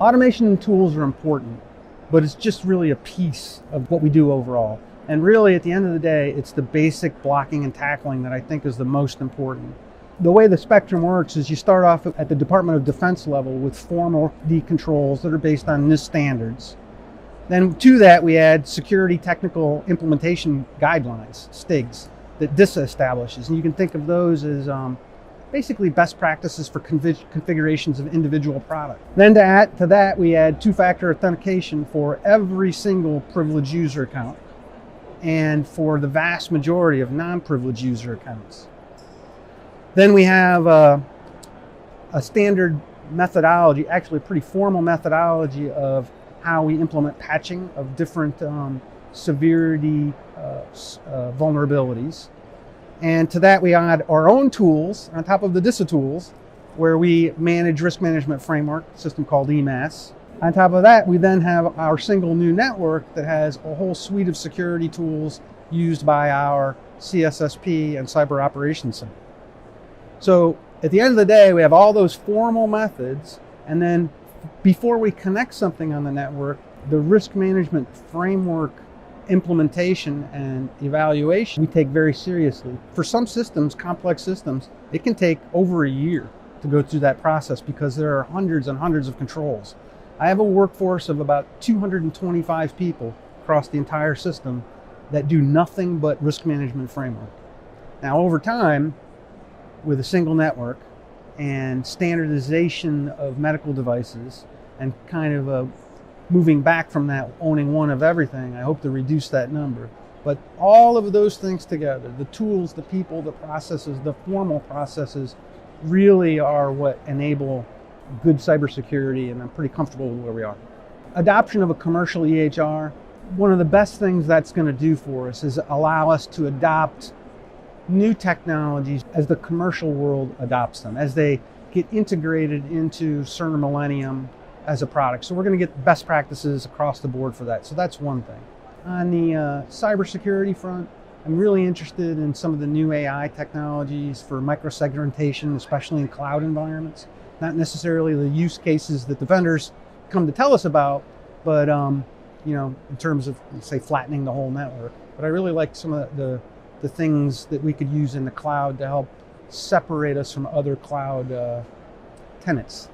Automation and tools are important, but it's just really a piece of what we do overall. And really, at the end of the day, it's the basic blocking and tackling that I think is the most important. The way the spectrum works is you start off at the Department of Defense level with formal controls that are based on NIST standards. Then to that, we add security technical implementation guidelines, STIGs, that DISA establishes. And you can think of those as basically best practices for configurations of individual product. Then to add to that, we add two-factor authentication for every single privileged user account and for the vast majority of non-privileged user accounts. Then we have a standard methodology, actually a pretty formal methodology of how we implement patching of different severity vulnerabilities. And to that we add our own tools on top of the DISA tools, where we manage risk management framework, a system called EMAS. On top of that, we then have our single new network that has a whole suite of security tools used by our CSSP and Cyber Operations Center. So at the end of the day, we have all those formal methods, and then before we connect something on the network, the risk management framework implementation and evaluation we take very seriously. For some systems, complex systems, it can take over a year to go through that process because there are hundreds and hundreds of controls. I have a workforce of about 225 people across the entire system that do nothing but risk management framework. Now over time, with a single network and standardization of medical devices and kind of moving back from that owning one of everything, I hope to reduce that number. But all of those things together, the tools, the people, the processes, the formal processes, really are what enable good cybersecurity, and I'm pretty comfortable with where we are. Adoption of a commercial EHR, one of the best things that's going to do for us is allow us to adopt new technologies as the commercial world adopts them, as they get integrated into Cerner Millennium as a product. So we're going to get best practices across the board for that. So that's one thing. On the cybersecurity front, I'm really interested in some of the new AI technologies for microsegmentation, especially in cloud environments. Not necessarily the use cases that the vendors come to tell us about, but in terms of, say, flattening the whole network. But I really like some of the things that we could use in the cloud to help separate us from other cloud tenants.